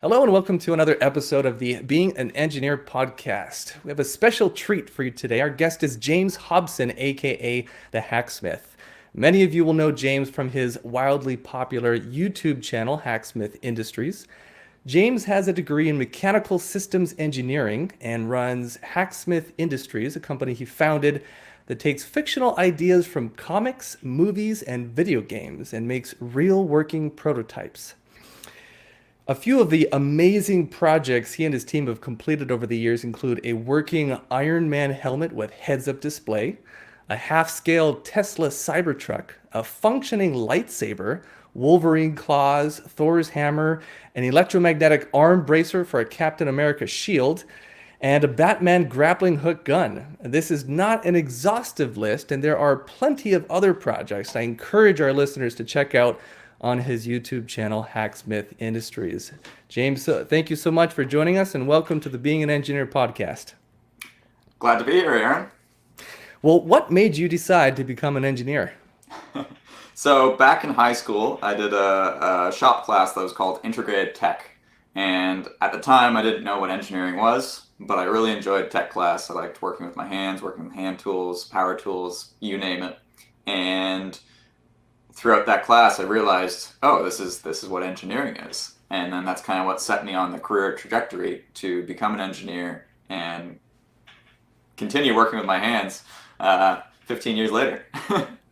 Hello and welcome to another episode of the Being an Engineer podcast. We have a special treat for you today. Our guest is James Hobson, aka the Hacksmith. Many of you will know James from his wildly popular YouTube channel, Hacksmith Industries. James has a degree in mechanical systems engineering and runs Hacksmith Industries, a company he founded that takes fictional ideas from comics, movies, and video games and makes real working prototypes. A few of the amazing projects he and his team have completed over the years include a working Ironman helmet with heads-up display, a half-scale Tesla Cybertruck, a functioning lightsaber, Wolverine claws, Thor's hammer, an electromagnetic arm bracer for a Captain America shield, and a Batman grappling hook gun. This is not an exhaustive list, and there are plenty of other projects I encourage our listeners to check out on his YouTube channel, Hacksmith Industries. James, thank you so much for joining us, and welcome to the Being an Engineer podcast. Glad to be here, Aaron. Well, what made you decide to become an engineer? So back in high school, I did a shop class that was called Integrated Tech. And at the time, I didn't know what engineering was, but I really enjoyed tech class. I liked working with my hands, working with hand tools, power tools, you name it. And throughout that class, I realized, oh, this is what engineering is. And then that's kind of what set me on the career trajectory to become an engineer and continue working with my hands 15 years later.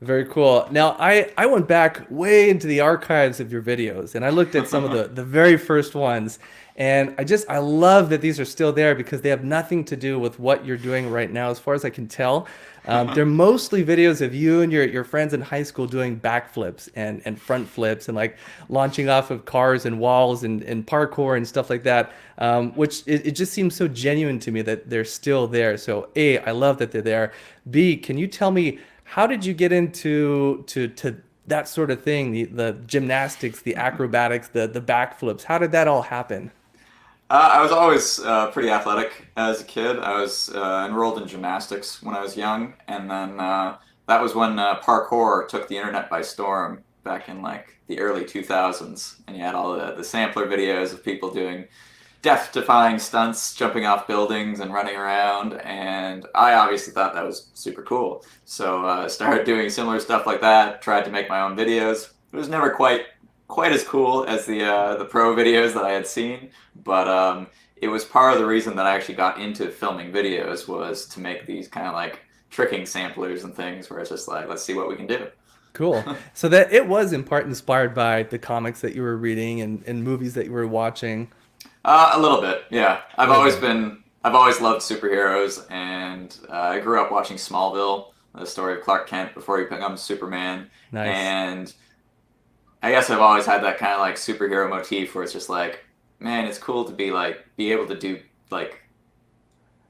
Very cool. Now, I went back way into the archives of your videos, and I looked at some of the very first ones, and I love that these are still there because they have nothing to do with what you're doing right now, as far as I can tell. They're mostly videos of you and your friends in high school doing backflips and front flips and like launching off of cars and walls and parkour and stuff like that, which it just seems so genuine to me that they're still there. So A, I love that they're there. B, can you tell me, how did you get into to that sort of thing, the gymnastics, the acrobatics, the backflips? How did that all happen? I was always pretty athletic as a kid. I was enrolled in gymnastics when I was young, and then that was when parkour took the internet by storm back in like the early 2000s, and you had all the sampler videos of people doing death-defying stunts, jumping off buildings and running around, and I obviously thought that was super cool. So I started doing similar stuff like that, tried to make my own videos. It was never quite as cool as the pro videos that I had seen, but it was part of the reason that I actually got into filming videos, was to make these kind of like tricking samplers and things where it's just like, let's see what we can do. Cool. So that it was in part inspired by the comics that you were reading and movies that you were watching. A little bit, yeah. I've always loved superheroes, and I grew up watching Smallville, the story of Clark Kent before he becomes Superman. Nice. And I guess I've always had that kind of like superhero motif where it's just like, man, it's cool to be able to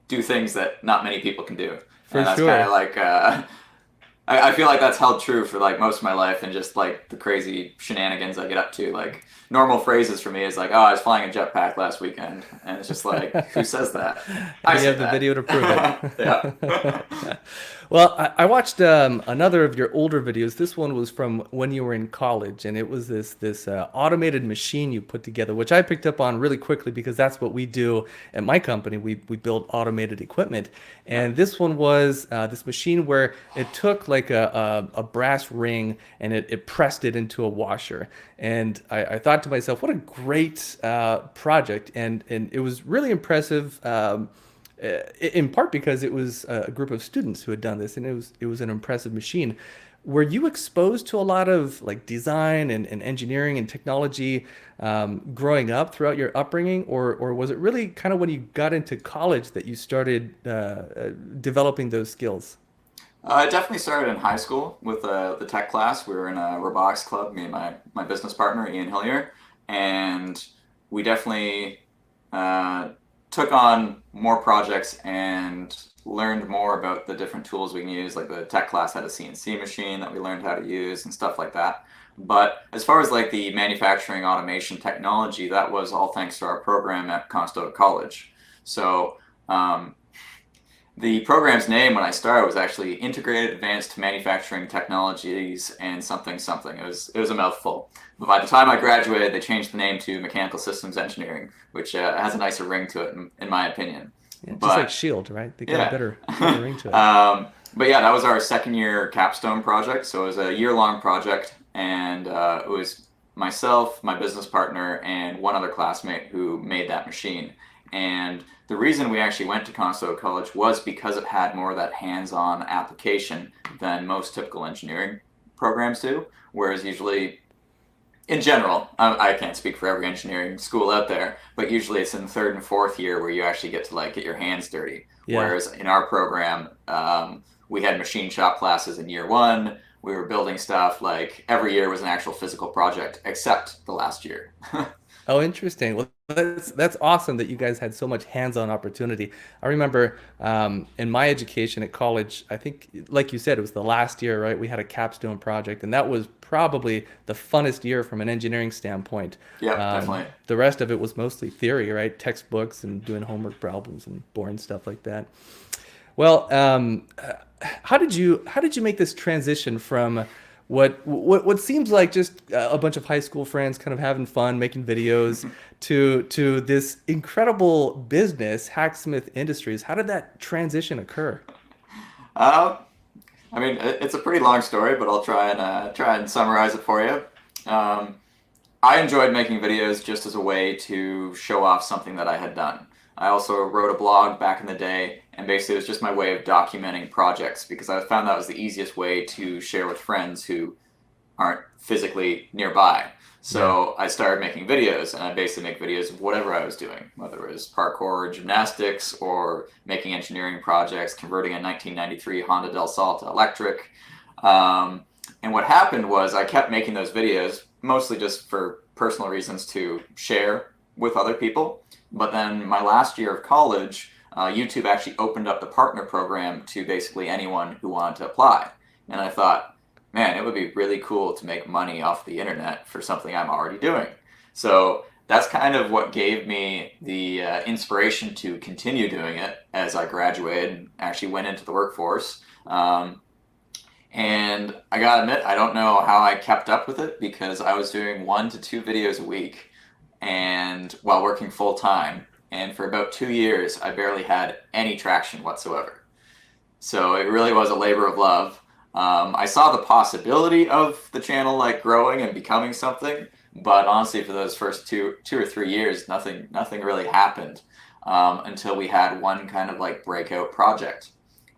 do things that not many people can do. For And that's sure. kind of like I feel like that's held true for like most of my life, and just like the crazy shenanigans I get up to. Like normal phrases for me is like, oh, I was flying a jetpack last weekend, and it's just like, who says that? I You say have the that. video to prove it. Yeah. Well, I watched another of your older videos. This one was from when you were in college, and it was this automated machine you put together, which I picked up on really quickly because that's what we do at my company. We build automated equipment, and this one was this machine where it took like a brass ring and it pressed it into a washer. And I thought to myself, what a great project, and it was really impressive. In part because it was a group of students who had done this, and it was an impressive machine. Were you exposed to a lot of like design and engineering and technology growing up throughout your upbringing, or was it really kind of when you got into college that you started developing those skills? I definitely started in high school with the tech class. We were in a robotics club, me and my business partner, Ian Hillier, and we definitely took on more projects and learned more about the different tools we can use. Like the tech class had a CNC machine that we learned how to use and stuff like that. But as far as like the manufacturing automation technology, that was all thanks to our program at Conestoga College. So The program's name when I started was actually Integrated Advanced Manufacturing Technologies and something something. It was a mouthful. But by the time I graduated, they changed the name to Mechanical Systems Engineering, which has a nicer ring to it, in my opinion. Yeah, just like But Shield, right? They got a yeah. better ring to it. But yeah, that was our second year capstone project. So it was a year long project, and it was myself, my business partner, and one other classmate who made that machine. And the reason we actually went to Conestoga College was because it had more of that hands-on application than most typical engineering programs do. Whereas usually, in general, I can't speak for every engineering school out there, but usually it's in third and fourth year where you actually get to like get your hands dirty. Yeah. Whereas in our program, we had machine shop classes in year one. We were building stuff like every year was an actual physical project, except the last year. Oh, interesting. Well, that's awesome that you guys had so much hands-on opportunity. I remember in my education at college, I think, like you said, it was the last year, right? We had a capstone project, and that was probably the funnest year from an engineering standpoint. Yep, definitely. The rest of it was mostly theory, right? Textbooks and doing homework problems and boring stuff like that. Well, how did you make this transition from what seems like just a bunch of high school friends kind of having fun making videos to this incredible business, Hacksmith Industries? How did that transition occur? Uh, I mean, it's a pretty long story, but I'll try and summarize it for you. Um, I enjoyed making videos just as a way to show off something that I had done. I also wrote a blog back in the day, and basically it was just my way of documenting projects because I found that was the easiest way to share with friends who aren't physically nearby. Yeah. So I started making videos, and I basically make videos of whatever I was doing, whether it was parkour, gymnastics, or making engineering projects, converting a 1993 Honda Del Sol to electric. Um, and what happened was I kept making those videos, mostly just for personal reasons to share with other people. But then my last year of college, YouTube actually opened up the partner program to basically anyone who wanted to apply. And I thought, man, it would be really cool to make money off the internet for something I'm already doing. So that's kind of what gave me the inspiration to continue doing it as I graduated and actually went into the workforce. And I gotta admit, I don't know how I kept up with it because I was doing 1 to 2 videos a week and while working full time. And for about 2 years, I barely had any traction whatsoever. So it really was a labor of love. I saw the possibility of the channel like growing and becoming something, but honestly, for those first two or 3 years, nothing really happened until we had one kind of like breakout project,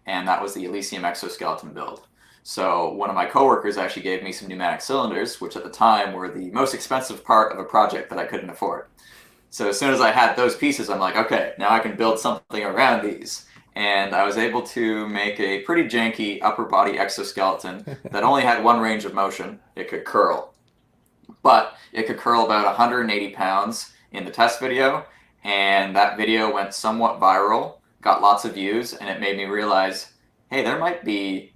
and that was the Elysium exoskeleton build. So one of my coworkers actually gave me some pneumatic cylinders, which at the time were the most expensive part of a project that I couldn't afford. So as soon as I had those pieces, I'm like, okay, now I can build something around these. And I was able to make a pretty janky upper body exoskeleton that only had one range of motion. It could curl. But it could curl about 180 pounds in the test video. And that video went somewhat viral, got lots of views, and it made me realize, hey, there might be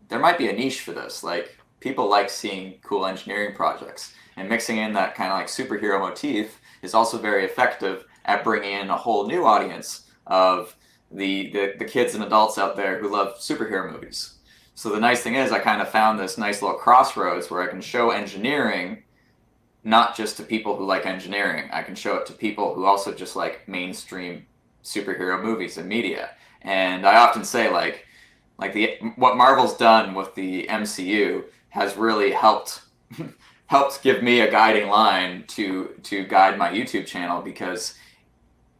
a niche for this. Like, people like seeing cool engineering projects. And mixing in that kind of like superhero motif is also very effective at bringing in a whole new audience of the kids and adults out there who love superhero movies. So the nice thing is I kind of found this nice little crossroads where I can show engineering not just to people who like engineering. I can show it to people who also just like mainstream superhero movies and media. And I often say like the what Marvel's done with the MCU has really helped helped give me a guiding line to guide my YouTube channel, because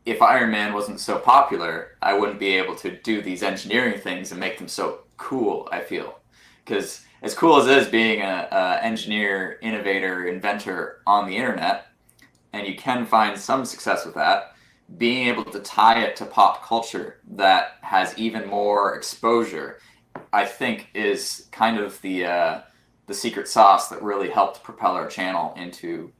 if Iron Man wasn't so popular, I wouldn't be able to do these engineering things and make them so cool, I feel. Because as cool as it is being a engineer, innovator, inventor on the internet, and you can find some success with that, being able to tie it to pop culture that has even more exposure, I think is kind of the secret sauce that really helped propel our channel into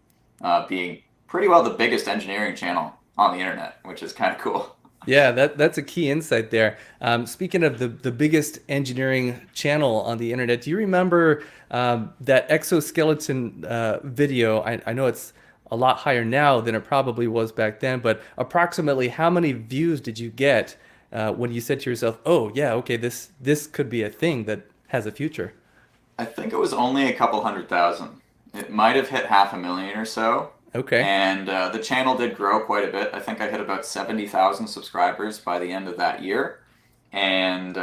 being pretty well the biggest engineering channel on the internet, which is kind of cool. Yeah, that's a key insight there. Speaking of the biggest engineering channel on the internet, do you remember that exoskeleton video? I know it's a lot higher now than it probably was back then, but approximately how many views did you get when you said to yourself, "Oh yeah, okay, this could be a thing that has a future"? I think it was only a couple 100,000. It might have hit 500,000 or so. Okay. And the channel did grow quite a bit. I think I hit about 70,000 subscribers by the end of that year. And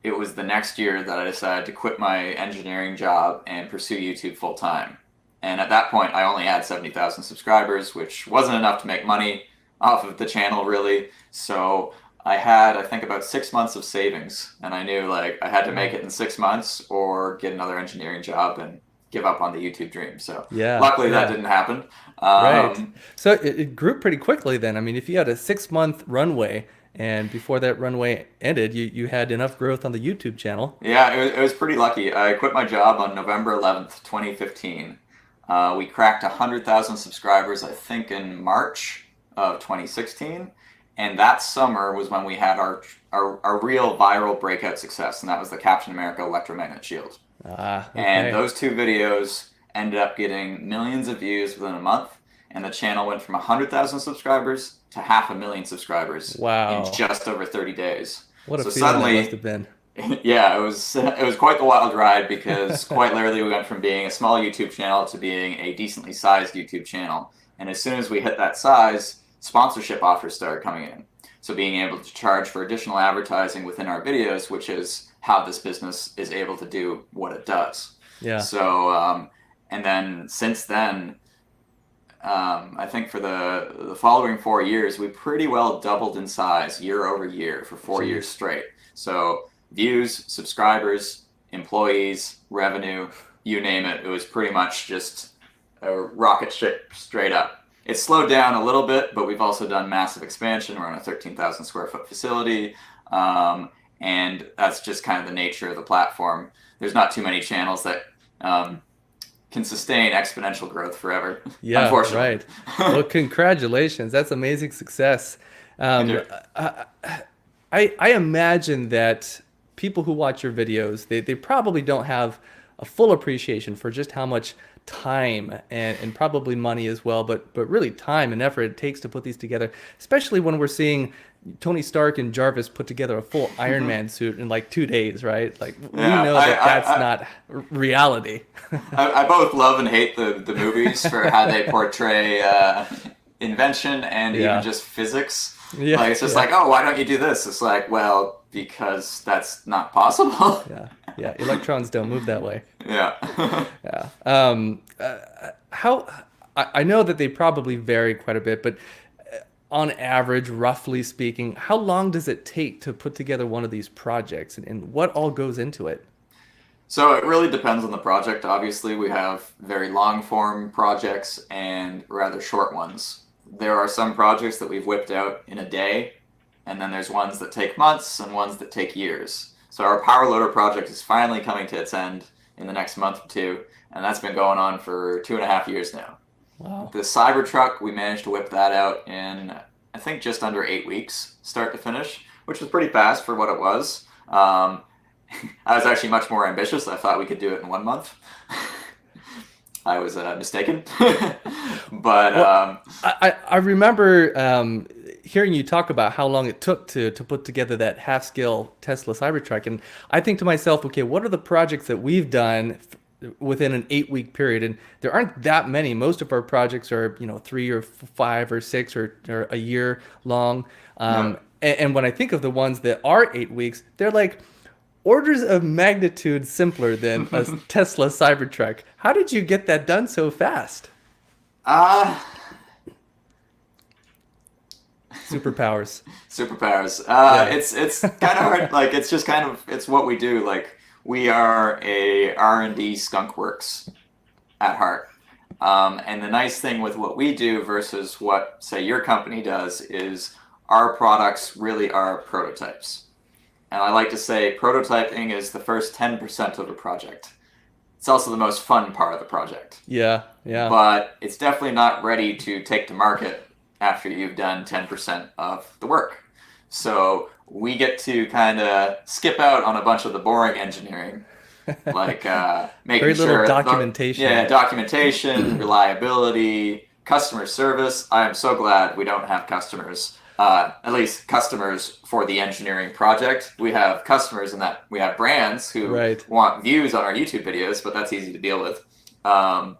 it was the next year that I decided to quit my engineering job and pursue YouTube full time. And at that point, I only had 70,000 subscribers, which wasn't enough to make money off of the channel, really. So I had, I think, about 6 months of savings. And I knew like I had to make it in 6 months or get another engineering job and give up on the YouTube dream. So Yeah, luckily that yeah. didn't happen. Right. So it grew pretty quickly then. I mean, if you had a 6 month runway and before that runway ended, you had enough growth on the YouTube channel. Yeah, it was pretty lucky. I quit my job on November 11th, 2015. We cracked 100,000 subscribers, I think, in March of 2016. And that summer was when we had our real viral breakout success, and that was the Captain America electromagnetic shield. Ah, And okay. those two videos ended up getting millions of views within a month, and the channel went from 100,000 subscribers to 500,000 subscribers in Wow. just over 30 days. What a So feeling that must suddenly, have been. yeah, it was quite the wild ride because quite literally we went from being a small YouTube channel to being a decently sized YouTube channel. And as soon as we hit that size, sponsorship offers started coming in. So being able to charge for additional advertising within our videos, which is how this business is able to do what it does. Yeah. So, and then since then, I think for the following 4 years, we pretty well doubled in size year over year for 4 years Jeez. straight. So views, subscribers, employees, revenue, you name it, it was pretty much just a rocket ship straight up. It's slowed down a little bit, but we've also done massive expansion. We're on a 13,000 square foot facility. And that's just kind of the nature of the platform. There's not too many channels that can sustain exponential growth forever, Yeah, unfortunately. right. Well, congratulations. That's amazing success. Thank Um, you. I, I imagine that people who watch your videos, they probably don't have a full appreciation for just how much time and probably money as well, but really time and effort it takes to put these together, especially when we're seeing Tony Stark and Jarvis put together a full Iron Man suit in like 2 days, right? Like we Yeah, know I, that that's I, not reality. I both love and hate the movies for how they portray invention and even Yeah. just physics. Yeah, Like it's just yeah. like, oh, why don't you do this? It's like, well, because that's not possible. Yeah, yeah. Electrons don't move that way. Yeah. Yeah. How I know that they probably vary quite a bit, but on average, roughly speaking, how long does it take to put together one of these projects, and what all goes into it? So it really depends on the project. Obviously, we have very long form projects and rather short ones. There are some projects that we've whipped out in a day, and then there's ones that take months and ones that take years. So our power loader project is finally coming to its end in the next month or two, and that's been going on for 2.5 years now. Wow. The Cybertruck, we managed to whip that out in, I think, just under 8 weeks, start to finish, which was pretty fast for what it was. I was actually much more ambitious. I thought we could do it in 1 month. I was mistaken. But Well, I remember hearing you talk about how long it took to put together that half-scale Tesla Cybertruck, and I think to myself, okay, what are the projects that we've done within an 8 week period? And there aren't that many. Most of our projects are, 3 or 5 or 6 or a year long. yeah. And when I think of the ones that are 8 weeks, they're like orders of magnitude simpler than a Tesla Cybertruck. How did you get that done so fast? Uh, Superpowers. Superpowers. Yeah. It's kind of hard. Like it's just kind of it's what we do. Like we are a R&D skunk works at heart. And the nice thing with what we do versus what say your company does is our products really are prototypes. And I like to say prototyping is the first 10% of a project. It's also the most fun part of the project. Yeah, yeah. But it's definitely not ready to take to market after you've done 10% of the work. So we get to kind of skip out on a bunch of the boring engineering, like Very making little sure documentation. documentation, reliability, customer service. I am so glad we don't have customers. at least customers for the engineering project. We have customers in that we have brands who Right. want views on our YouTube videos, but that's easy to deal with. But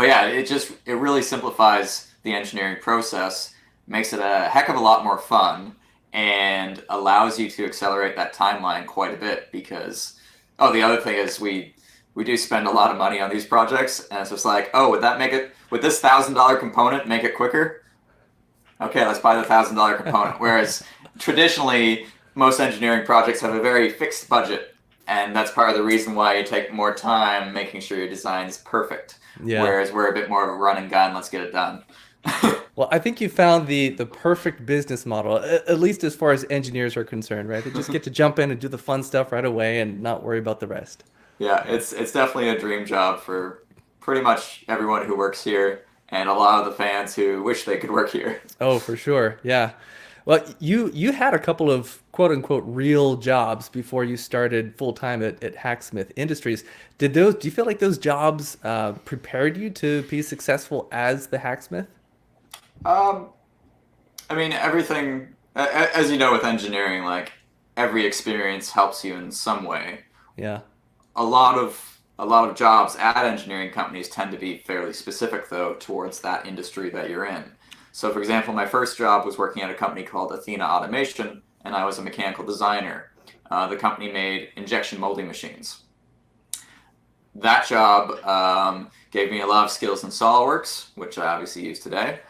yeah, it really simplifies the engineering process, makes it a heck of a lot more fun, and allows you to accelerate that timeline quite a bit because the other thing is we do spend a lot of money on these projects, and it's just like, would this $1,000 component make it quicker? Okay, let's buy the $1,000 component. Whereas traditionally, most engineering projects have a very fixed budget, and that's part of the reason why you take more time making sure your design is perfect. Yeah. Whereas we're a bit more of a run and gun, let's get it done. Well, I think you found the perfect business model, at least as far as engineers are concerned, right? They just get to jump in and do the fun stuff right away and not worry about the rest. Yeah, it's definitely a dream job for pretty much everyone who works here, and a lot of the fans who wish they could work here. Oh, for sure. Yeah. Well, you had a couple of quote unquote real jobs before you started full time at Hacksmith Industries. Do you feel like those jobs prepared you to be successful as the hacksmith? Um, I mean, everything, as you know, with engineering, like every experience helps you in some way. Yeah. A lot of jobs at engineering companies tend to be fairly specific, though, towards that industry that you're in. So, for example, my first job was working at a company called Athena Automation, and I was a mechanical designer. The company made injection molding machines. That job gave me a lot of skills in SolidWorks, which I obviously use today,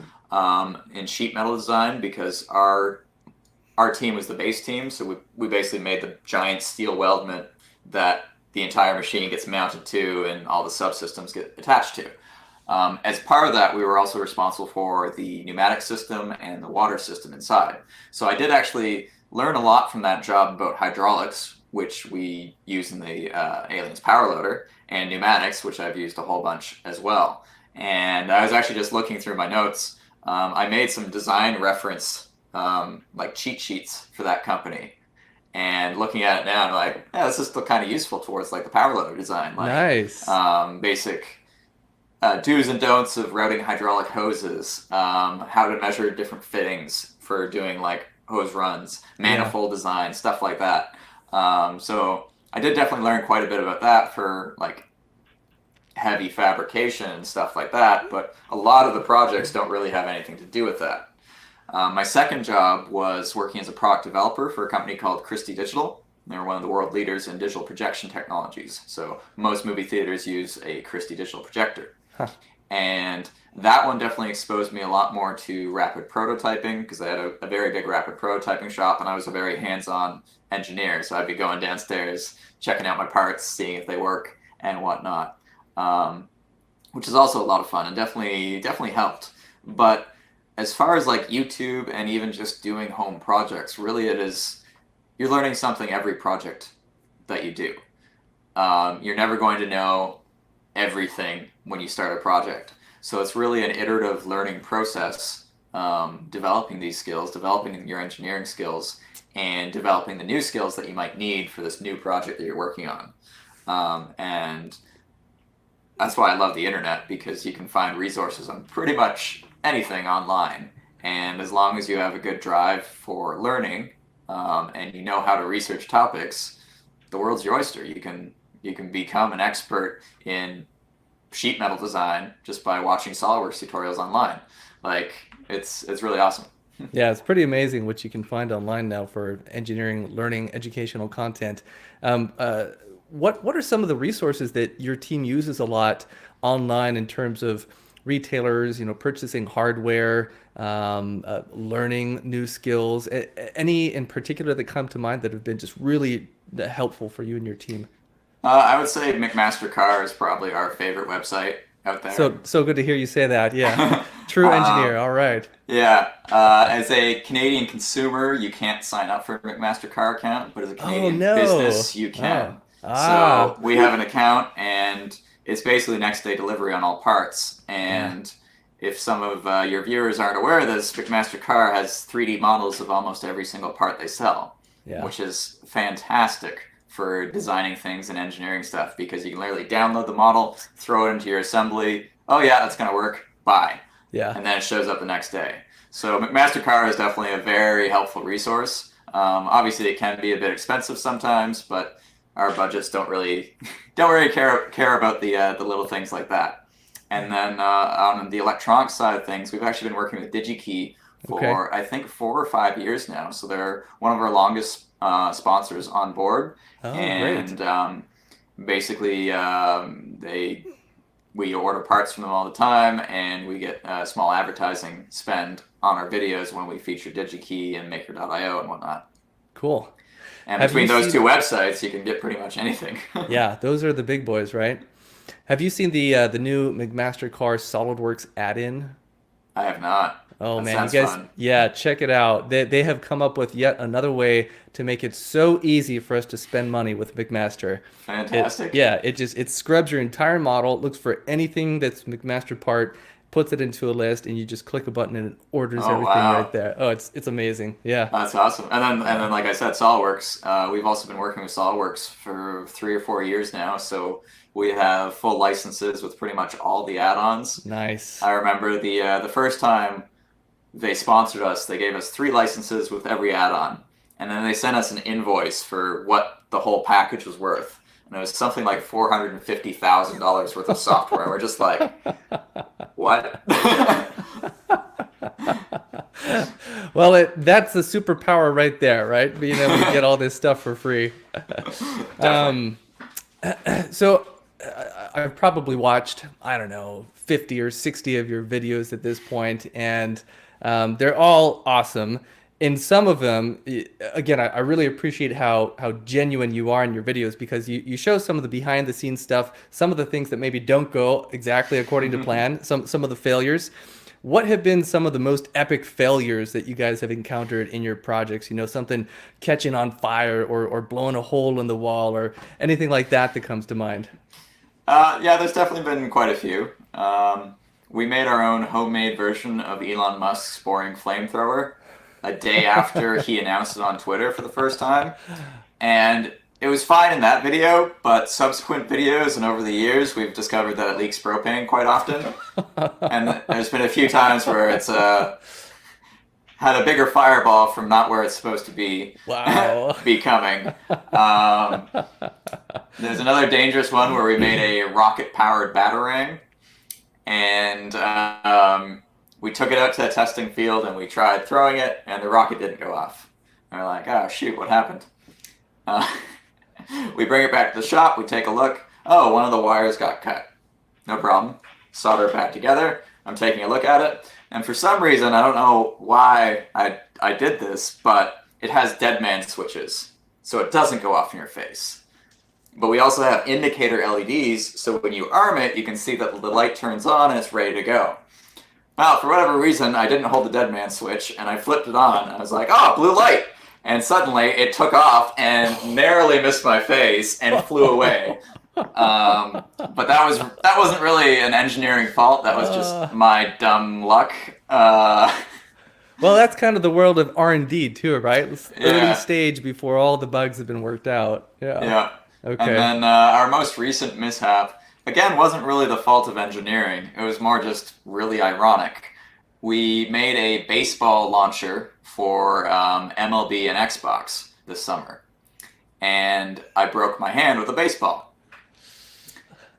in sheet metal design because our team was the base team, so we basically made the giant steel weldment that the entire machine gets mounted to and all the subsystems get attached to. As part of that, we were also responsible for the pneumatic system and the water system inside. So I did actually learn a lot from that job about hydraulics, which we use in the Aliens power loader, and pneumatics, which I've used a whole bunch as well. And I was actually just looking through my notes. I made some design reference like cheat sheets for that company. And looking at it now, I'm like, yeah, this is still kind of useful towards like the power loader design, like Nice. basic do's and don'ts of routing hydraulic hoses, how to measure different fittings for doing like hose runs, manifold design, stuff like that. So I did definitely learn quite a bit about that for like heavy fabrication and stuff like that, but a lot of the projects don't really have anything to do with that. My second job was working as a product developer for a company called Christie Digital. They're one of the world leaders in digital projection technologies. So most movie theaters use a Christie Digital projector. Huh. And that one definitely exposed me a lot more to rapid prototyping because I had a very big rapid prototyping shop and I was a very hands-on engineer. So I'd be going downstairs, checking out my parts, seeing if they work and whatnot, which is also a lot of fun and definitely helped. But as far as like YouTube and even just doing home projects, really you're learning something every project that you do. You're never going to know everything when you start a project. So it's really an iterative learning process, developing these skills, developing your engineering skills, and developing the new skills that you might need for this new project that you're working on. And that's why I love the internet, because you can find resources on pretty much anything online. And as long as you have a good drive for learning, and you know how to research topics, the world's your oyster. You can become an expert in sheet metal design just by watching SolidWorks tutorials online. Like it's really awesome. Yeah, it's pretty amazing what you can find online now for engineering, learning, educational content. What are some of the resources that your team uses a lot online in terms of retailers, purchasing hardware, learning new skills? Any in particular that come to mind that have been just really helpful for you and your team? I would say McMaster Car is probably our favorite website out there. So good to hear you say that. Yeah, true engineer. All right. Yeah, as a Canadian consumer, you can't sign up for a McMaster Car account, but as a Canadian no. business, you can. So we have an account, and it's basically next day delivery on all parts. And if some of your viewers aren't aware of this, McMaster Car has 3D models of almost every single part they sell, which is fantastic for designing things and engineering stuff, because you can literally download the model, throw it into your assembly. Oh yeah, that's gonna work. Bye. Yeah. and then it shows up the next day. So McMaster-Carr is definitely a very helpful resource. Obviously, it can be a bit expensive sometimes, but our budgets don't really care about the little things like that. And then on the electronic side of things, we've actually been working with DigiKey for I think 4 or 5 years now. So they're one of our longest sponsors on board. Oh, great. And basically, we order parts from them all the time, and we get small advertising spend on our videos when we feature DigiKey and Maker.io and whatnot. Cool. And between those two websites, you can get pretty much anything. Yeah, those are the big boys, right? Have you seen the new McMaster-Carr SolidWorks add-in? I have not. Oh That man, sounds you guys, fun. yeah, check it out. They have come up with yet another way to make it so easy for us to spend money with McMaster. Fantastic. It scrubs your entire model, looks for anything that's McMaster part, puts it into a list, and you just click a button and it orders Oh, everything wow. right there. Oh, it's amazing. Yeah. That's awesome. And then, like I said, SolidWorks. We've also been working with SolidWorks for 3 or 4 years now. So we have full licenses with pretty much all the add-ons. Nice. I remember the first time they sponsored us, they gave us 3 licenses with every add-on, and then they sent us an invoice for what the whole package was worth, and it was something like $450,000 worth of software. We're just like, what? Well, that's the superpower right there, right? Being able to get all this stuff for free. Definitely. So I've probably watched, I don't know, 50 or 60 of your videos at this point, and they're all awesome. In some of them, again, I really appreciate how genuine you are in your videos, because you show some of the behind the scenes stuff, some of the things that maybe don't go exactly according to plan, some of the failures. What have been some of the most epic failures that you guys have encountered in your projects? You know, something catching on fire or blowing a hole in the wall or anything like that that comes to mind? Yeah, there's definitely been quite a few. We made our own homemade version of Elon Musk's boring flamethrower a day after he announced it on Twitter for the first time. And it was fine in that video, but subsequent videos and over the years, we've discovered that it leaks propane quite often. And there's been a few times where it's had a bigger fireball from not where it's supposed to be Wow. be coming. There's another dangerous one where we made a rocket-powered batarang, and we took it out to a testing field and we tried throwing it, and the rocket didn't go off. And we're like, oh shoot, what happened? We bring it back to the shop, we take a look. Oh, one of the wires got cut. No problem. Solder it back together. I'm taking a look at it, and for some reason, I don't know why I did this, but it has dead man switches, so it doesn't go off in your face. But we also have indicator LEDs, so when you arm it, you can see that the light turns on and it's ready to go. Well, for whatever reason, I didn't hold the dead man switch, and I flipped it on. I was like, oh, blue light! And suddenly it took off and narrowly missed my face and flew away. But that wasn't really an engineering fault. That was just my dumb luck. Well, that's kind of the world of R&D too, right? It's early Yeah. stage before all the bugs have been worked out. Yeah. Yeah. Okay. And then our most recent mishap, again, wasn't really the fault of engineering. It was more just really ironic. We made a baseball launcher for MLB and Xbox this summer, and I broke my hand with a baseball.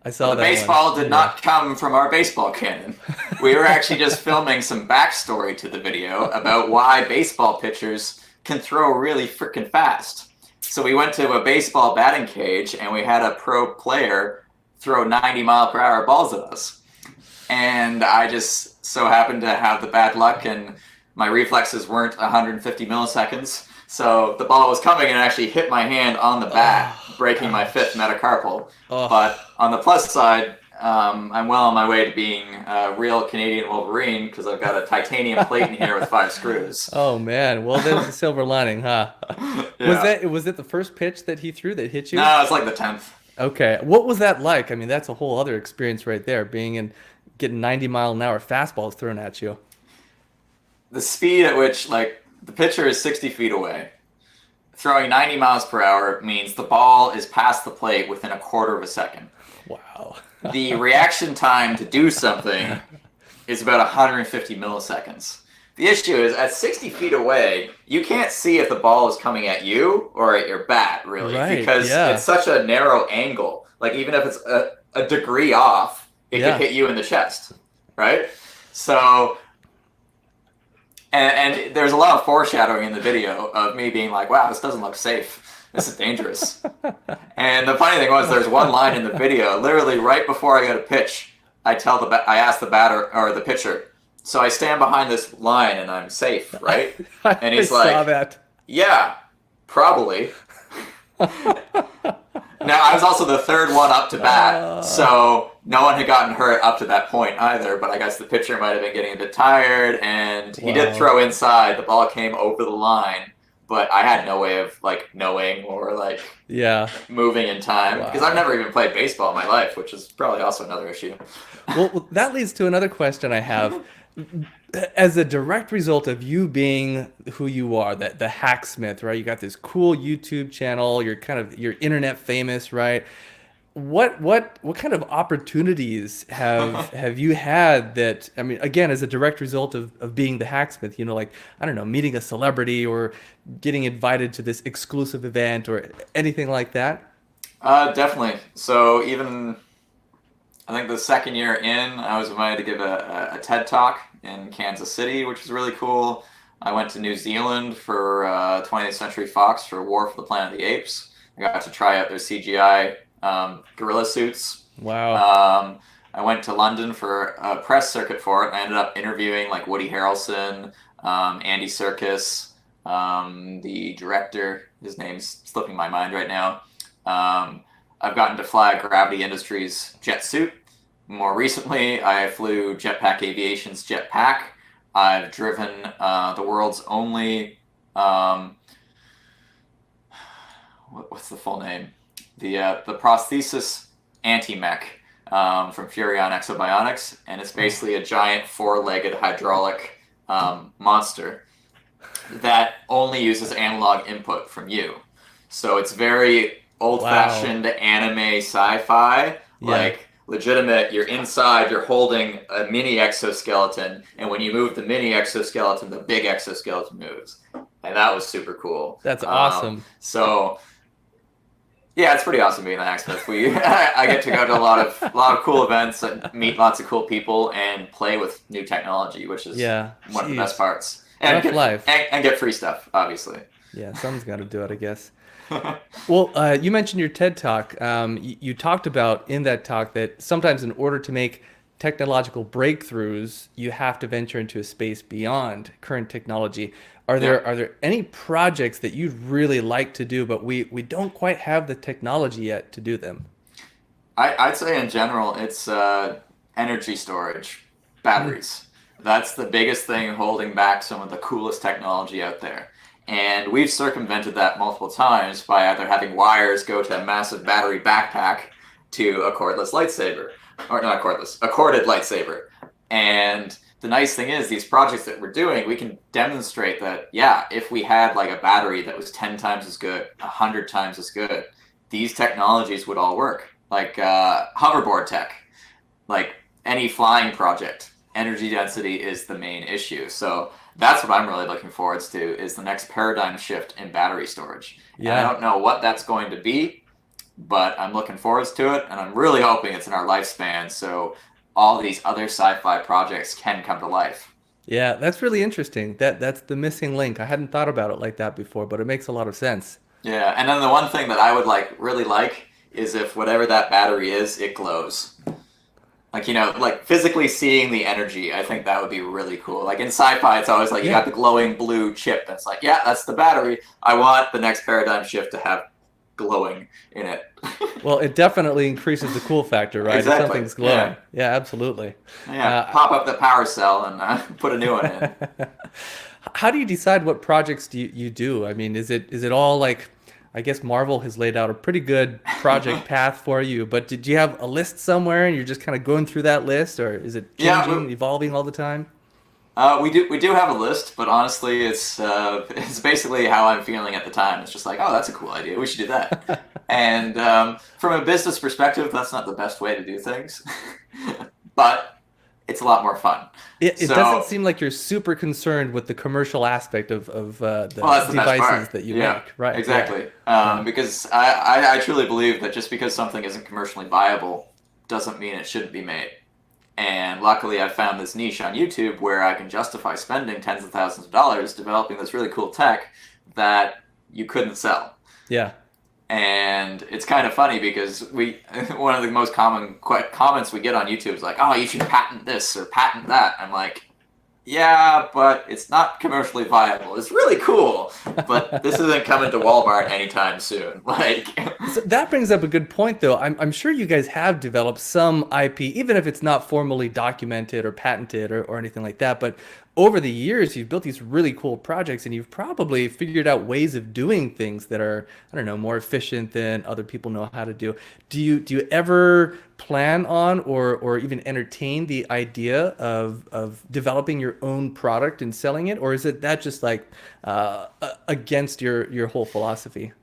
I saw The that baseball one. did not come from our baseball cannon. We were actually just filming some backstory to the video about why baseball pitchers can throw really freaking fast. So we went to a baseball batting cage and we had a pro player throw 90-mile-per-hour balls at us. And I just so happened to have the bad luck, and my reflexes weren't 150 milliseconds. So the ball was coming and it actually hit my hand on the bat, breaking my fifth metacarpal. Oh. But on the plus side, I'm well on my way to being a real Canadian Wolverine, because I've got a titanium plate in here with 5 screws. Oh man, well there's the silver lining, huh? Yeah. Was it the first pitch that he threw that hit you? No, it's like the 10th. Okay, what was that like? I mean, that's a whole other experience right there, getting 90-mile-an-hour fastballs thrown at you. The speed at which, like, the pitcher is 60 feet away. Throwing 90 miles per hour means the ball is past the plate within a quarter of a second. Wow. The reaction time to do something is about 150 milliseconds. The issue is at 60 feet away, you can't see if the ball is coming at you or at your bat, really, Right. because Yeah. it's such a narrow angle. Like, even if it's a degree off, it could hit you in the chest, right? So, and there's a lot of foreshadowing in the video of me being like, wow, this doesn't look safe. This is dangerous. And the funny thing was, there's one line in the video, literally right before I go to pitch, I ask the batter or the pitcher, so I stand behind this line and I'm safe, right? And he's I saw like, that. yeah, probably. Now, I was also the third one up to bat, so no one had gotten hurt up to that point either, but I guess the pitcher might have been getting a bit tired, and he did throw inside. The ball came over the line, but I had no way of, like, knowing or, like, moving in time, because I've never even played baseball in my life, which is probably also another issue. Well, that leads to another question I have. As a direct result of you being who you are, the hacksmith, right? You got this cool YouTube channel. You're internet famous, right? What kind of opportunities have you had that, I mean, again, as a direct result of being the hacksmith, you know, like, I don't know, meeting a celebrity or getting invited to this exclusive event or anything like that? Definitely. So even, I think the second year in, I was invited to give a TED Talk in Kansas City, which was really cool. I went to New Zealand for 20th Century Fox for War for the Planet of the Apes. I got to try out their CGI gorilla suits. Wow. I went to London for a press circuit for it. I ended up interviewing like Woody Harrelson, Andy Serkis, the director. His name's slipping my mind right now. I've gotten to fly Gravity Industries jet suit. More recently, I flew Jetpack Aviation's jetpack. I've driven the world's only, what's the full name? The prosthesis anti-mech from Furion Exobionics, and it's basically a giant four-legged hydraulic monster that only uses analog input from you. So it's very old-fashioned anime sci-fi, like legitimate. You're inside, you're holding a mini exoskeleton, and when you move the mini exoskeleton, the big exoskeleton moves. And that was super cool. That's awesome. So yeah, it's pretty awesome being the hacksmith. I get to go to a lot of cool events and meet lots of cool people and play with new technology, which is one of the best parts. And get free stuff, obviously. Yeah, someone's got to do it, I guess. Well, you mentioned your TED Talk. You talked about in that talk that sometimes in order to make technological breakthroughs, you have to venture into a space beyond current technology. Are there any projects that you'd really like to do, but we don't quite have the technology yet to do them? I'd say in general, it's energy storage, batteries. That's the biggest thing holding back some of the coolest technology out there. And we've circumvented that multiple times by either having wires go to a massive battery backpack to a cordless lightsaber. Or not cordless, a corded lightsaber. And the nice thing is, these projects that we're doing, we can demonstrate that, yeah, if we had like a battery that was 10 times as good, 100 times as good, these technologies would all work. Like hoverboard tech, like any flying project, energy density is the main issue. So that's what I'm really looking forward to, is the next paradigm shift in battery storage. Yeah. And I don't know what that's going to be, but I'm looking forward to it, and I'm really hoping it's in our lifespan, so all these other sci-fi projects can come to life. Yeah, that's really interesting. That's the missing link. I hadn't thought about it like that before, but it makes a lot of sense. Yeah, and then the one thing that I would really like is if whatever that battery is, it glows. Like, you know, like physically seeing the energy, I think that would be really cool. Like in sci-fi, it's always like you got the glowing blue chip that's like, yeah, that's the battery. I want the next paradigm shift to have glowing in it. Well, it definitely increases the cool factor, right? Exactly. If something's glowing. Yeah, absolutely. Yeah, pop up the power cell and put a new one in. How do you decide what projects you do? I mean, is it all like, I guess Marvel has laid out a pretty good project path for you, but did you have a list somewhere and you're just kind of going through that list, or is it changing, evolving all the time? We do have a list, but honestly, it's basically how I'm feeling at the time. It's just like, oh, that's a cool idea. We should do that. And from a business perspective, that's not the best way to do things. But it's a lot more fun. It doesn't So, seem like you're super concerned with the commercial aspect of well, the that's the best devices part. that you Yeah, make, right? Yeah, exactly. yeah, Because I truly believe that just because something isn't commercially viable doesn't mean it shouldn't be made. And luckily, I found this niche on YouTube where I can justify spending tens of thousands of dollars developing this really cool tech that you couldn't sell. yeah. And it's kind of funny because one of the most common comments we get on YouTube is like, "Oh, you should patent this or patent that." I'm like, "Yeah, but it's not commercially viable. It's really cool, but this isn't coming to Walmart anytime soon." Like, So that brings up a good point, though. I'm sure you guys have developed some IP, even if it's not formally documented or patented or anything like that. But over the years, you've built these really cool projects, and you've probably figured out ways of doing things that are, I don't know, more efficient than other people know how to do. Do you ever plan on or even entertain the idea of developing your own product and selling it, or is it that just like against your whole philosophy?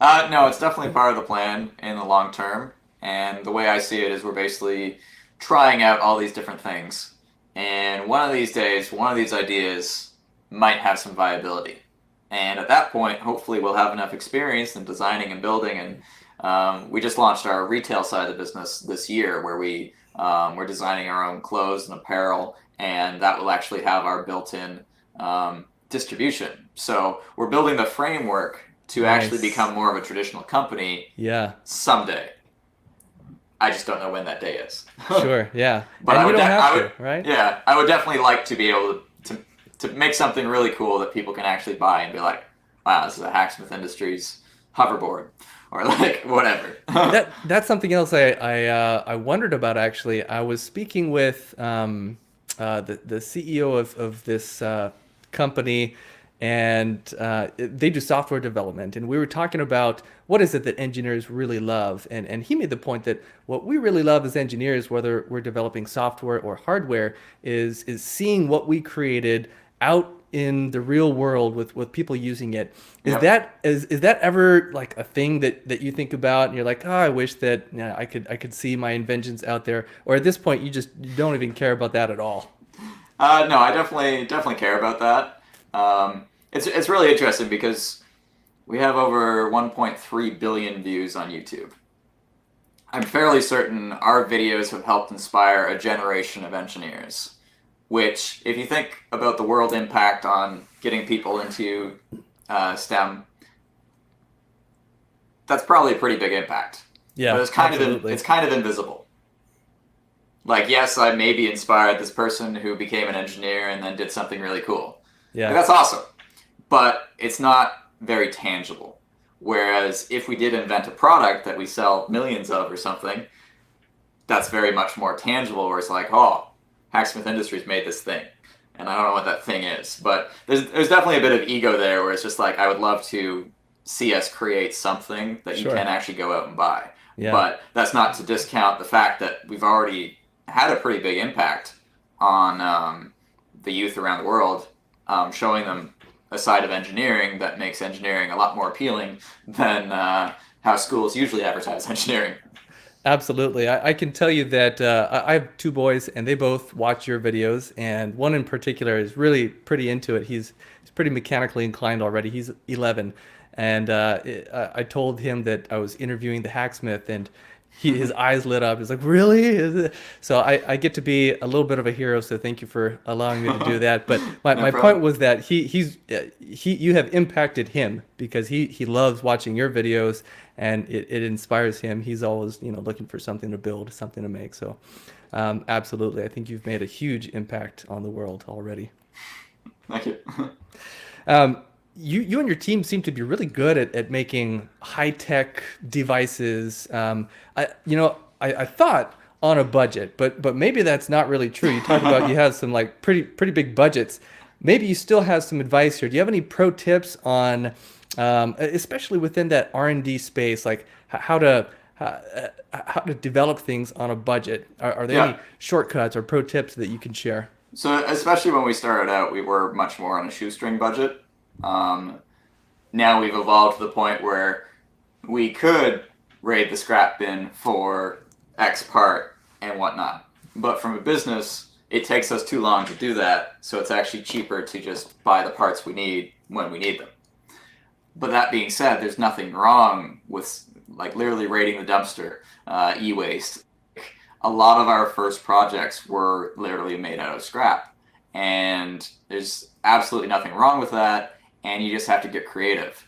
no, it's definitely part of the plan in the long term. And the way I see it is we're basically trying out all these different things. And one of these days, one of these ideas might have some viability. And at that point, hopefully, we'll have enough experience in designing and building. And we just launched our retail side of the business this year, where we're designing our own clothes and apparel, and that will actually have our built-in distribution. So we're building the framework to actually Nice. become more of a traditional company Yeah, someday. I just don't know when that day is. sure. Yeah. But And I you would, don't have I would, to, right? yeah, I would definitely like to be able to make something really cool that people can actually buy and be like, wow, this is a Hacksmith Industries hoverboard, or like whatever. That's something else I wondered about actually. I was speaking with the CEO of this company, and they do software development, and we were talking about what is it that engineers really love, and he made the point that what we really love as engineers, whether we're developing software or hardware, is seeing what we created out in the real world with people using it. Yep. Is that ever like a thing that you think about and you're like, oh, I wish that, you know, I could see my inventions out there, or at this point you don't even care about that at all? No, I definitely care about that. It's really interesting because we have over 1.3 billion views on YouTube. I'm fairly certain our videos have helped inspire a generation of engineers. Which, if you think about the world impact on getting people into STEM, that's probably a pretty big impact. But Yeah, absolutely. it's kind of invisible. Like, yes, I maybe inspired this person who became an engineer and then did something really cool. Like, Yeah, that's awesome, but it's not very tangible. Whereas if we did invent a product that we sell millions of or something, that's very much more tangible. Where it's like, oh, Hacksmith Industries made this thing, and I don't know what that thing is. But there's definitely a bit of ego there, where it's just like I would love to see us create something that you can sure. actually go out and buy. Yeah. But that's not to discount the fact that we've already had a pretty big impact on the youth around the world, showing them a side of engineering that makes engineering a lot more appealing than how schools usually advertise engineering. Absolutely. I can tell you that I have two boys and they both watch your videos, and one in particular is really pretty into it. He's pretty mechanically inclined already. He's 11. And I told him that I was interviewing the hacksmith, and his eyes lit up. He's like, "Really?" So I get to be a little bit of a hero, so thank you for allowing me to do that. But my, No my point problem. was that you have impacted him because he loves watching your videos, and it inspires him. He's always, you know, looking for something to build, something to make. So absolutely, I think you've made a huge impact on the world already. Thank you. Um, you and your team seem to be really good at making high-tech devices. I thought on a budget, but maybe that's not really true. You talk about you have some like pretty big budgets. Maybe you still have some advice here. Do you have any pro tips on, especially within that R&D space, like uh, how to develop things on a budget? Are there any Yeah. shortcuts or pro tips that you can share? So especially when we started out, we were much more on a shoestring budget. Um, Now we've evolved to the point where we could raid the scrap bin for X part and whatnot. But from a business it takes us too long to do that, so it's actually cheaper to just buy the parts we need when we need them. But that being said, there's nothing wrong with like literally raiding the dumpster, e-waste. A lot of our first projects were literally made out of scrap, and there's absolutely nothing wrong with that, and you just have to get creative.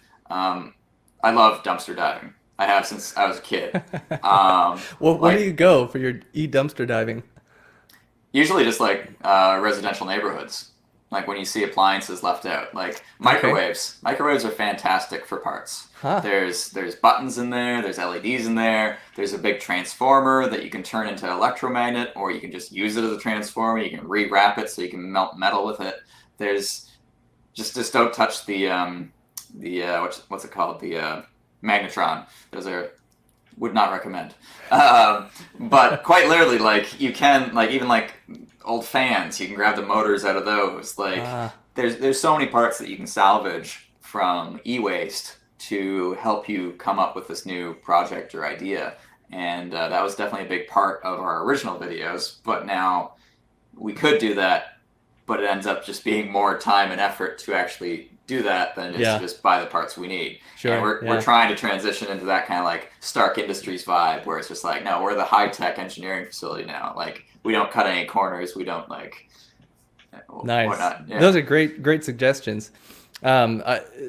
I love dumpster diving. I have since I was a kid. Well, where do Like you go for your e-dumpster diving? usually just like residential neighborhoods, like when you see appliances left out, like Okay. microwaves are fantastic for parts. Huh. There's buttons in there, there's LEDs in there, there's a big transformer that you can turn into electromagnet, or you can just use it as a transformer. You can rewrap it so you can melt metal with it. There's just don't touch the what's it called, the magnetron. Those are would not recommend. But quite literally, like you can, like even like old fans, you can grab the motors out of those. Like Ah, there's so many parts that you can salvage from e-waste to help you come up with this new project or idea. And that was definitely a big part of our original videos. But now we could do that, but it ends up just being more time and effort to actually do that than it is to yeah, just buy the parts we need. And sure. we're Yeah. trying to transition into that kind of like Stark Industries vibe where it's just like, no, we're the high tech engineering facility now. Like we don't cut any corners. We don't like Nice. whatnot. Yeah. Those are great suggestions.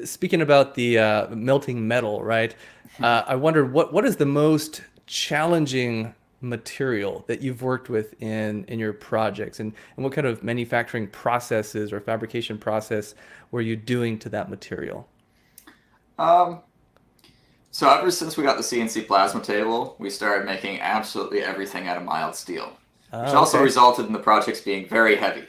Speaking about the melting metal, right? I wondered what is the most challenging material that you've worked with in your projects, and what kind of manufacturing processes or fabrication process were you doing to that material? Um, so ever since we got the CNC plasma table, we started making absolutely everything out of mild steel, which Oh, also okay. resulted in the projects being very heavy,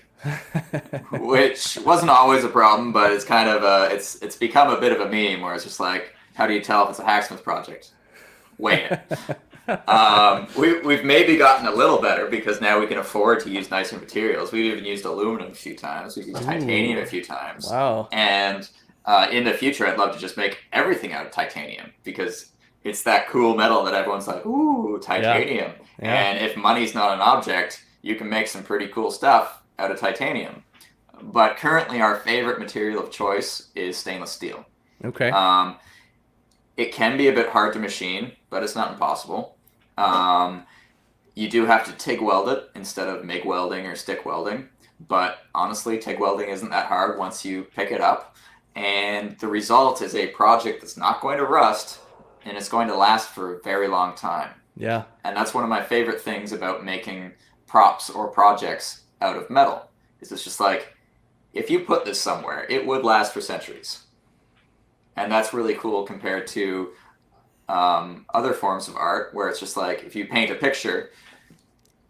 which wasn't always a problem, but it's kind of it's become a bit of a meme where it's just like, how do you tell if it's a Hacksmith project? Weigh it. We've maybe gotten a little better because now we can afford to use nicer materials. We've even used aluminum a few times. We've used titanium a Ooh, few times. wow. And in the future, I'd love to just make everything out of titanium because it's that cool metal that everyone's like, ooh, Yeah, titanium. yeah. And if money's not an object, you can make some pretty cool stuff out of titanium. But currently, our favorite material of choice is stainless steel. Okay. Um, it can be a bit hard to machine, but it's not impossible. Um, you do have to TIG weld it instead of MIG welding or stick welding. But honestly, TIG welding isn't that hard once you pick it up. And the result is a project that's not going to rust and it's going to last for a very long time. Yeah. And that's one of my favorite things about making props or projects out of metal. Is it's just like, if you put this somewhere, it would last for centuries. And that's really cool compared to other forms of art where it's just like if you paint a picture,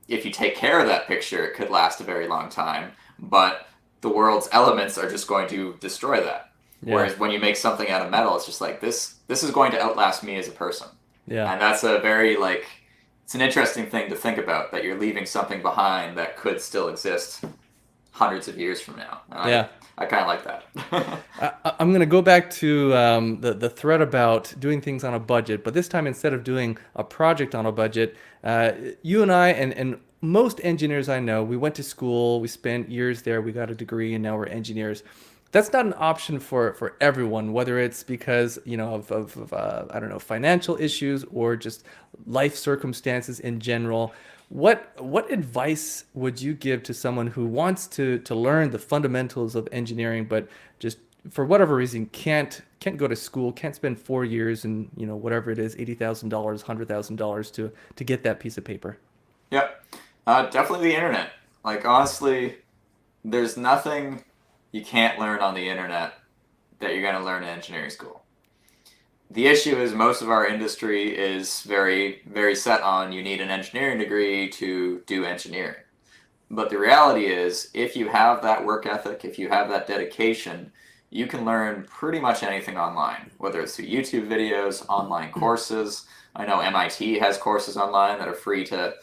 if you take care of that picture, it could last a very long time, but the world's elements are just going to destroy that. Yeah. Whereas when you make something out of metal, it's just like this is going to outlast me as a person. Yeah. And that's a very like it's an interesting thing to think about that you're leaving something behind that could still exist hundreds of years from now. And Yeah. I kind of like that. I'm going to go back to the thread about doing things on a budget, but this time instead of doing a project on a budget, you and I and most engineers I know, we went to school, we spent years there, we got a degree, and now we're engineers. That's not an option for everyone, whether it's because, of I don't know, financial issues or just life circumstances in general. What advice would you give to someone who wants to learn the fundamentals of engineering, but just for whatever reason can't go to school, can't spend 4 years and whatever it is, $80,000, $100,000 to get that piece of paper? Yep. Definitely the internet. Like, honestly, there's nothing you can't learn on the internet that you're going to learn in engineering school. The issue is most of our industry is very, very set on you need an engineering degree to do engineering. But the reality is, if you have that work ethic, if you have that dedication, you can learn pretty much anything online, whether it's through YouTube videos, online courses. I know MIT has courses online that are free to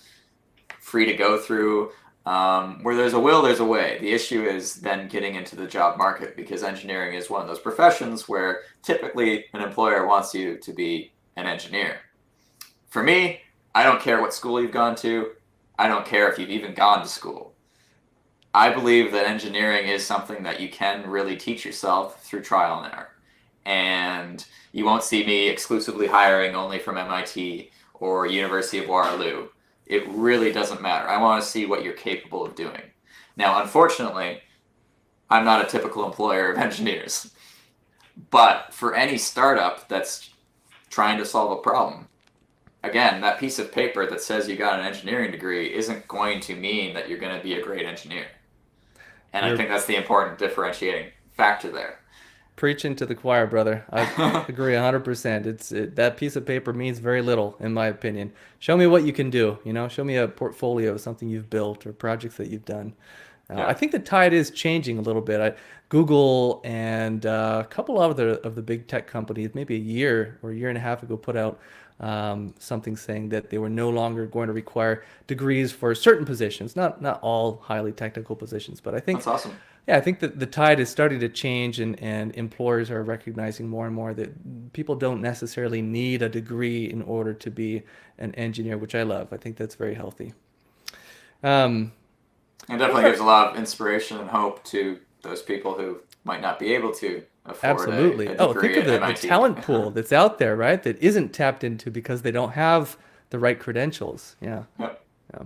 go through. Where there's a will, there's a way. The issue is then getting into the job market because engineering is one of those professions where typically an employer wants you to be an engineer. For me, I don't care what school you've gone to. I don't care if you've even gone to school. I believe that engineering is something that you can really teach yourself through trial and error. And you won't see me exclusively hiring only from MIT or University of Waterloo. It really doesn't matter. I want to see what you're capable of doing. Now, unfortunately, I'm not a typical employer of engineers. But for any startup that's trying to solve a problem, again, that piece of paper that says you got an engineering degree isn't going to mean that you're going to be a great engineer. And I You're think that's the important differentiating factor there. preaching to the choir, brother. I agree 100%. That piece of paper means very little, in my opinion. Show me what you can do. Show me a portfolio of something you've built or projects that you've done. I Yeah, think the tide is changing a little bit. Google and a couple of the big tech companies, maybe a year or a year and a half ago, put out something saying that they were no longer going to require degrees for certain positions, not all highly technical positions, but that's awesome. I think that the tide is starting to change, and employers are recognizing more and more that people don't necessarily need a degree in order to be an engineer, which I love. I think that's very healthy. Um, It what definitely are gives a lot of inspiration and hope to those people who might not be able to afford a Absolutely. Oh, think degree of at the MIT. talent pool that's out there, right? That isn't tapped into because they don't have the right credentials. Yeah. Yep. Yeah.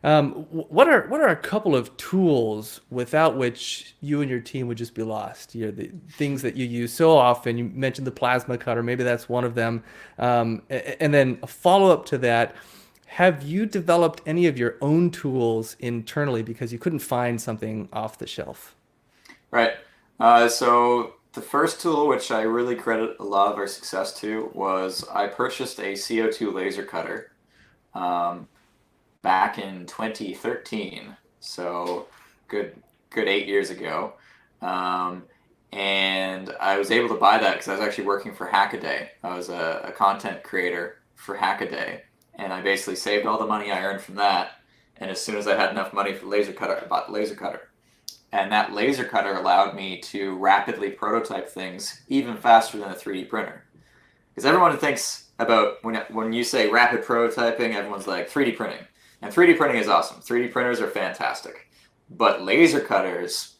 What are a couple of tools without which you and your team would just be lost? The things that you use so often. You mentioned the plasma cutter. Maybe that's one of them. And then a follow up to that. Have you developed any of your own tools internally because you couldn't find something off the shelf? Right. So the first tool, which I really credit a lot of our success to, was I purchased a CO2 laser cutter um, back in 2013. So good 8 years ago. Um, and I was able to buy that because I was actually working for Hackaday. I was a content creator for Hackaday, and I basically saved all the money I earned from that. And as soon as I had enough money for the laser cutter, I bought the laser cutter. And that laser cutter allowed me to rapidly prototype things even faster than a 3D printer. Because everyone thinks about when you say rapid prototyping, everyone's like 3D printing. And 3D printing is awesome. 3D printers are fantastic. But laser cutters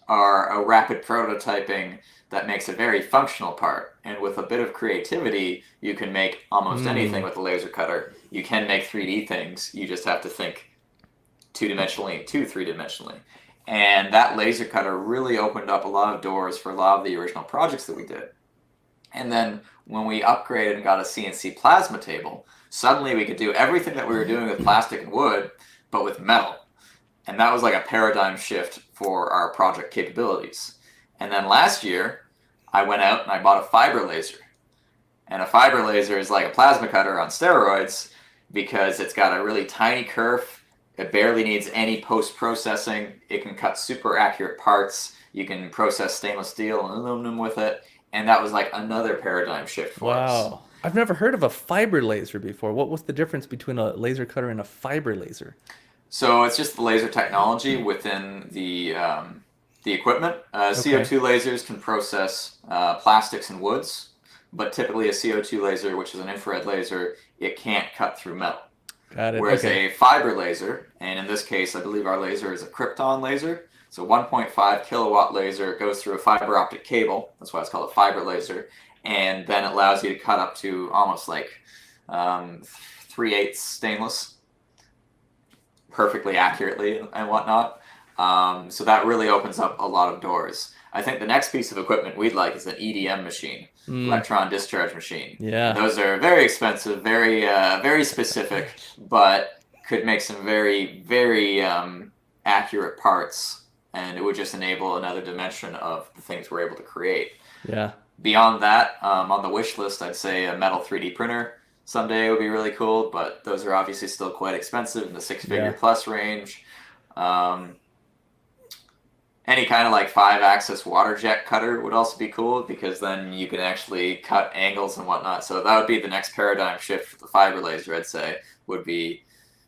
are a rapid prototyping that makes a very functional part. And with a bit of creativity, you can make almost anything Hmm. with a laser cutter. You can make 3D things. You just have to think two-dimensionally to three-dimensionally. And that laser cutter really opened up a lot of doors for a lot of the original projects that we did. And then when we upgraded and got a CNC plasma table, suddenly we could do everything that we were doing with plastic and wood, but with metal. And that was like a paradigm shift for our project capabilities. And then last year, I went out and I bought a fiber laser. And a fiber laser is like a plasma cutter on steroids because it's got a really tiny kerf. It barely needs any post-processing. It can cut super accurate parts. You can process stainless steel and aluminum with it. And that was like another paradigm shift for us. Wow. I've never heard of a fiber laser before. What was the difference between a laser cutter and a fiber laser? So it's just the laser technology within the equipment. Okay. CO2 lasers can process plastics and woods, but typically a CO2 laser, which is an infrared laser, it can't cut through metal. Got it. Whereas Okay. a fiber laser, and in this case, I believe our laser is a krypton laser. So 1.5 kilowatt laser goes through a fiber optic cable. That's why it's called a fiber laser. And then it allows you to cut up to almost like 3/8 stainless perfectly accurately and whatnot. So that really opens up a lot of doors. I think the next piece of equipment we'd like is an EDM machine, Mm, electron discharge machine. And yeah. those are very expensive, very specific, but could make some very accurate parts, and it would just enable another dimension of the things we're able to create. Yeah. Beyond that, on the wish list, I'd say a metal 3D printer someday would be really cool, but those are obviously still quite expensive in the six-figure Yeah. plus range. Um, any kind of like 5-axis water jet cutter would also be cool because then you can actually cut angles and whatnot. So that would be the next paradigm shift for the fiber laser, I'd say, would be,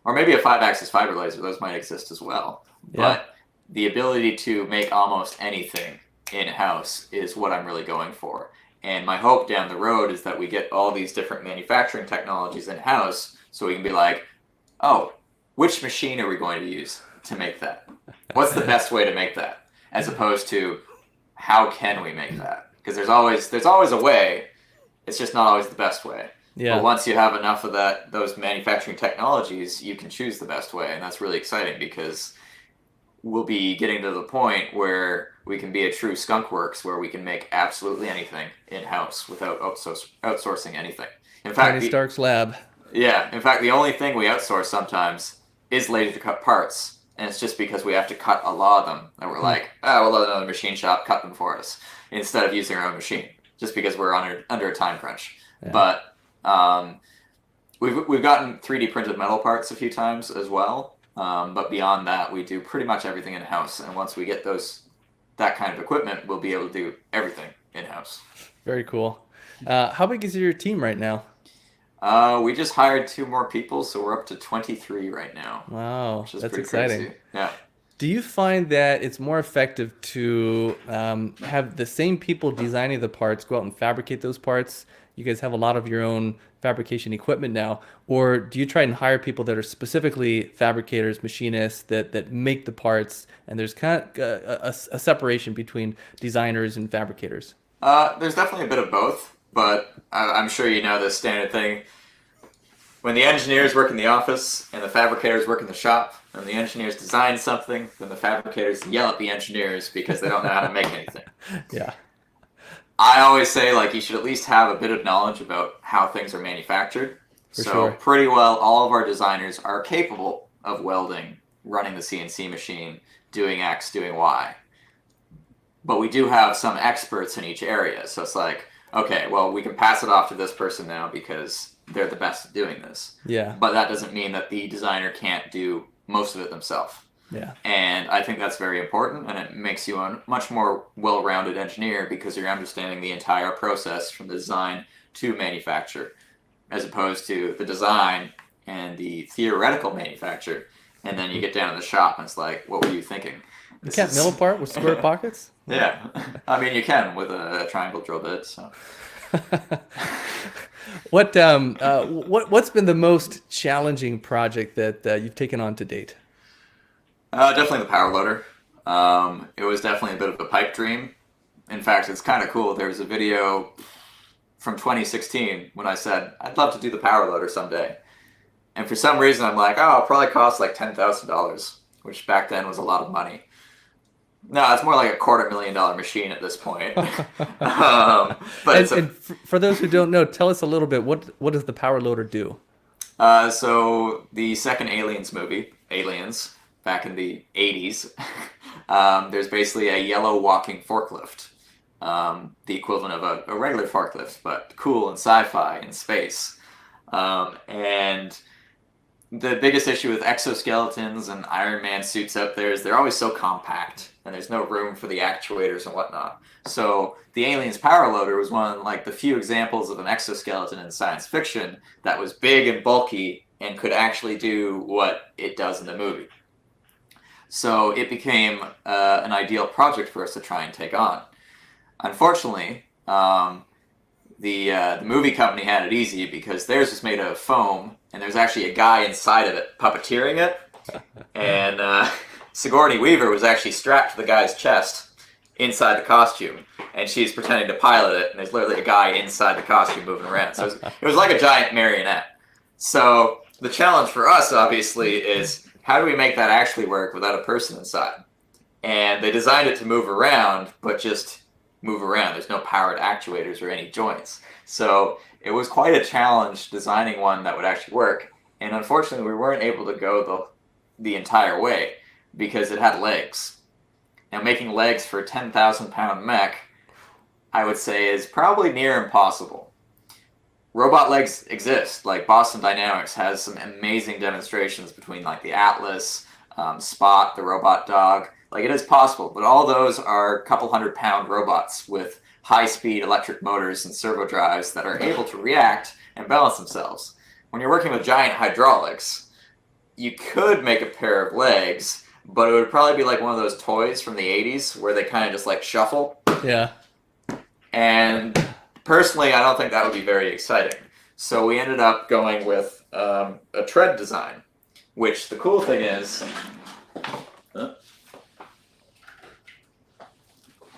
or maybe a 5-axis fiber laser. Those might exist as well. Yeah. But the ability to make almost anything in-house is what I'm really going for. And my hope down the road is that we get all these different manufacturing technologies in-house so we can be like, oh, which machine are we going to use? to make that? What's the best way to make that? As opposed to how can we make that? Because there's always a way. It's just not always the best way. Yeah. But once you have enough of those manufacturing technologies, you can choose the best way, and that's really exciting because we'll be getting to the point where we can be a true skunk works, where we can make absolutely anything in-house without outsourcing anything. In fact, Tony Stark's lab. Yeah, in fact, the only thing we outsource sometimes is laser cut parts, and it's just because we have to cut a lot of them, and we're like, we'll let another machine shop cut them for us instead of using our own machine, just because we're under a time crunch. Yeah. But we've gotten 3D printed metal parts a few times as well, but beyond that, we do pretty much everything in-house, and once we get that kind of equipment, we'll be able to do everything in-house. Very cool. How big is your team right now? We just hired 2 more people, so we're up to 23 right now. Wow, that's exciting. Crazy. Yeah. Do you find that it's more effective to have the same people designing the parts go out and fabricate those parts? You guys have a lot of your own fabrication equipment now, or do you try and hire people that are specifically fabricators, machinists that make the parts, and there's kind of a separation between designers and fabricators? There's definitely a bit of both, but I'm sure you know the standard thing. When the engineers work in the office and the fabricators work in the shop, and the engineers design something, then the fabricators yell at the engineers because they don't know how to make anything. Yeah. I always say, like, you should at least have a bit of knowledge about how things are manufactured. For sure. Pretty well, all of our designers are capable of welding, running the CNC machine, doing X, doing Y. But we do have some experts in each area. So it's like, okay, well, we can pass it off to this person now because they're the best at doing this. Yeah. But that doesn't mean that the designer can't do most of it themselves. Yeah. And I think that's very important, and it makes you a much more well-rounded engineer because you're understanding the entire process from the design to manufacture, as opposed to the design and the theoretical manufacture. And then you get down to the shop and it's like, what were you thinking? You can't mill apart with square pockets? Yeah. I mean, you can with a triangle drill bit. So. What's been the most challenging project that you've taken on to date? Definitely the power loader. It was definitely a bit of a pipe dream. In fact, it's kind of cool. There was a video from 2016 when I said, I'd love to do the power loader someday. And for some reason, I'm like, it'll probably cost like $10,000, which back then was a lot of money. No, it's more like a $250,000 machine at this point. And for those who don't know, tell us a little bit, what does the power loader do? So the second Aliens movie, Aliens, back in the 80s, there's basically a yellow walking forklift, the equivalent of a regular forklift, but cool and sci-fi in space. And the biggest issue with exoskeletons and Ironman suits out there is they're always so compact, and there's no room for the actuators and whatnot. So the Aliens power loader was one of like the few examples of an exoskeleton in science fiction that was big and bulky and could actually do what it does in the movie. So it became an ideal project for us to try and take on. Unfortunately, the movie company had it easy because theirs was made of foam, and there's actually a guy inside of it puppeteering it. And Sigourney Weaver was actually strapped to the guy's chest inside the costume, and she's pretending to pilot it, and there's literally a guy inside the costume moving around. So it was like a giant marionette. So the challenge for us, obviously, is how do we make that actually work without a person inside? And they designed it to move around, but just move around. There's no powered actuators or any joints. So it was quite a challenge designing one that would actually work. And unfortunately, we weren't able to go the entire way because it had legs. Now, making legs for a 10,000-pound mech, I would say, is probably near impossible. Robot legs exist. Like Boston Dynamics has some amazing demonstrations between like the Atlas, Spot, the robot dog. Like, it is possible, but all those are a couple 100-pound robots with high-speed electric motors and servo drives that are able to react and balance themselves. When you're working with giant hydraulics, you could make a pair of legs, but it would probably be like one of those toys from the 80s where they kind of just like shuffle. Yeah. And personally, I don't think that would be very exciting. So we ended up going with a tread design, which the cool thing is,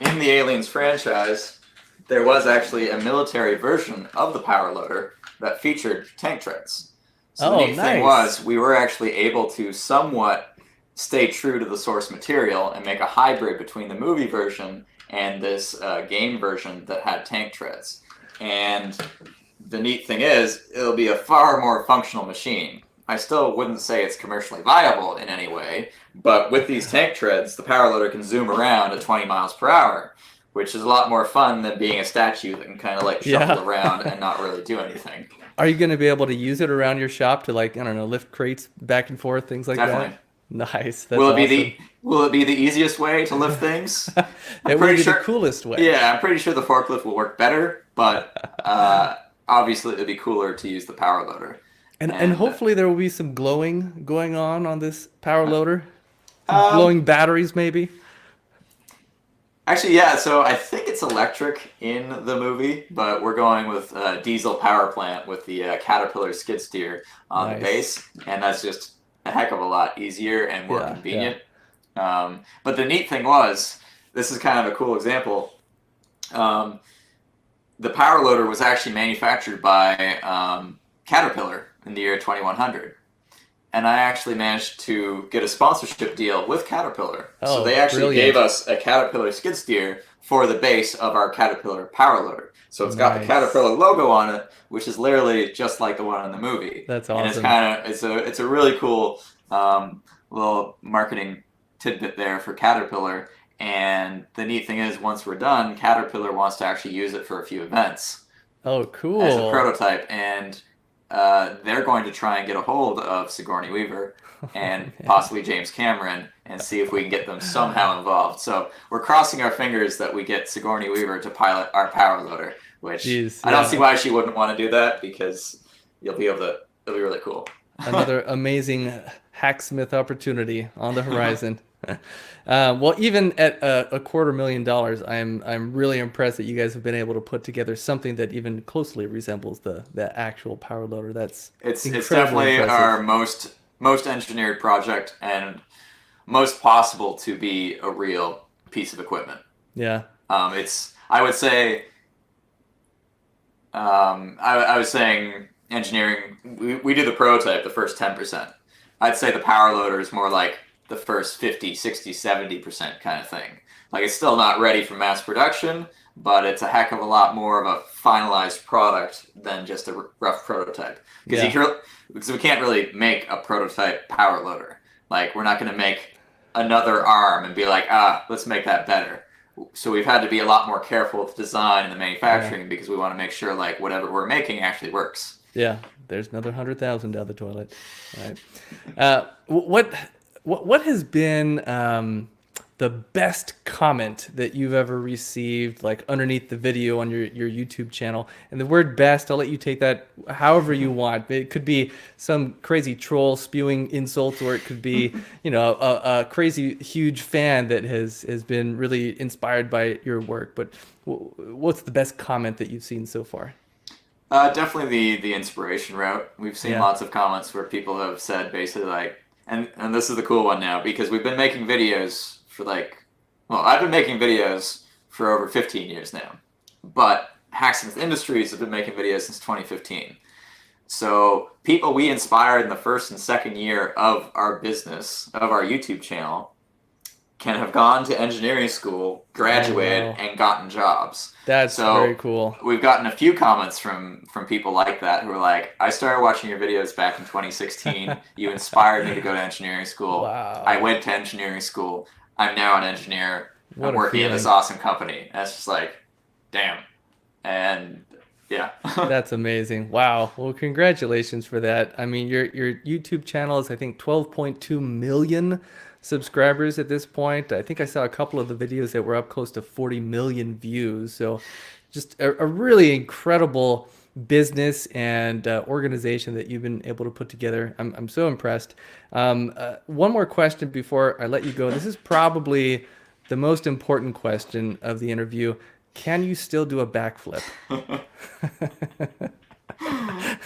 In the Aliens franchise, there was actually a military version of the power loader that featured tank treads. So the Oh, neat thing nice. was we were actually able to somewhat stay true to the source material and make a hybrid between the movie version and this game version that had tank treads. And the neat thing is, it'll be a far more functional machine. I still wouldn't say it's commercially viable in any way, but with these tank treads, the power loader can zoom around at 20 miles per hour, which is a lot more fun than being a statue that can kind of like Yeah. shuffle around and not really do anything. Are you going to be able to use it around your shop to like, I don't know, lift crates back and forth, things like Definitely. that? Nice. That's awesome. Will it be the easiest way to lift things? I'm It will pretty be the sure. coolest way. Yeah, I'm pretty sure the forklift will work better, but obviously it'd be cooler to use the power loader. And And hopefully there will be some glowing going on this power loader. Some um, glowing batteries maybe. actually, yeah. So I think it's electric in the movie, but we're going with diesel power plant with the Caterpillar skid steer on the Nice. base, and that's just a heck of a lot easier and more Yeah, yeah. convenient. But the neat thing was, this is kind of a cool example. Um, the power loader was actually manufactured by Caterpillar in the year 2100. And I actually managed to get a sponsorship deal with Caterpillar. So Oh, they actually gave brilliant. us a Caterpillar skid steer for the base of our Caterpillar power loader. So it's got the Nice. Caterpillar logo on it, which is literally just like the one in the movie. That's And it's awesome. kind of it's a really cool little marketing tidbit there for Caterpillar. And the neat thing is, once we're done, Caterpillar wants to actually use it for a few events Oh, as a cool. prototype, and they're going to try and get a hold of Sigourney Weaver Oh, and man. possibly James Cameron and see if we can get them somehow involved. So we're crossing our fingers that we get Sigourney Weaver to pilot our power loader, which Jeez, I don't see yeah. why she wouldn't want to do that because you'll be able to. It'll be really cool. Another amazing hacksmith opportunity on the horizon. Well, even at $250,000, I'm really impressed that you guys have been able to put together something that even closely resembles the actual power loader. That's It's incredibly definitely our impressive. most engineered project and most possible to be a real piece of equipment. Yeah. It's I would say I was saying engineering. We do the prototype, the first 10%. I'd say the power loader is more like the first 50, 60, 70% kind of thing. Like it's still not ready for mass production, but it's a heck of a lot more of a finalized product than just a rough prototype. Yeah. Because we can't really make a prototype power loader. Like we're not going to make another arm and be like, let's make that better. So we've had to be a lot more careful with the design and the Yeah. manufacturing because we want to make sure like whatever we're making actually works. Yeah. There's another 100,000 down the toilet. All right. What has been the best comment that you've ever received, like underneath the video on your YouTube channel? And the word best, I'll let you take that however you want. It could be some crazy troll spewing insults, or it could be, a crazy huge fan that has been really inspired by your work. But what's the best comment that you've seen so far? Definitely the inspiration route. We've seen Yeah. lots of comments where people have said basically like, and this is the cool one now because we've been making videos for I've been making videos for over 15 years now, but Hacksmith Industries have been making videos since 2015. So people we inspired in the first and second year of our business, of our YouTube channel, can have gone to engineering school, Oh, graduated, wow. and gotten jobs. That's very So cool. we've gotten a few comments from people like that who are like, I started watching your videos back in 2016. You inspired me to go to engineering school. I Wow. went to engineering school. I'm now an engineer. I'm What a working at this feeling. awesome company. And it's just like, damn. And yeah. That's amazing. Wow. Well, congratulations for that. I mean, your YouTube channel is, I think, 12.2 million subscribers at this point. I think I saw a couple of the videos that were up close to 40 million views. So just a really incredible business and organization that you've been able to put together. I'm so impressed. One more question before I let you go. This is probably the most important question of the interview. Can you still do a backflip?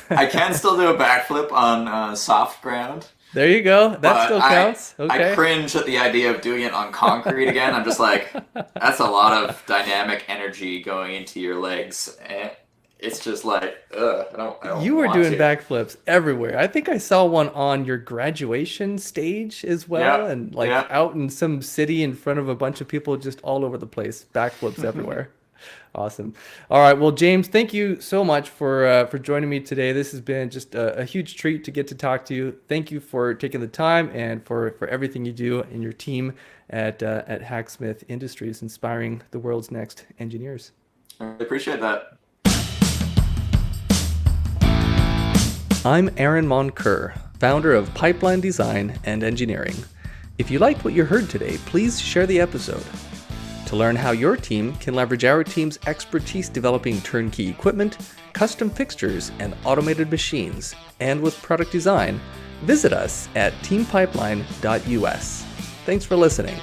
I can still do a backflip on soft ground. There you go. That But still counts. I Okay. cringe at the idea of doing it on concrete again. I'm just like, that's a lot of dynamic energy going into your legs. And it's just like, ugh, I don't You were want doing to. backflips everywhere. I think I saw one on your graduation stage as well, Yep, and like yep. out in some city in front of a bunch of people just all over the place. Backflips everywhere. Awesome. All right. Well, James, thank you so much for joining me today. This has been just a huge treat to get to talk to you. Thank you for taking the time and for everything you do in your team at Hacksmith Industries, inspiring the world's next engineers. I really appreciate that. I'm Aaron Monker, founder of Pipeline Design and Engineering. If you liked what you heard today, please share the episode. To learn how your team can leverage our team's expertise developing turnkey equipment, custom fixtures, and automated machines, and with product design, visit us at teampipeline.us. Thanks for listening.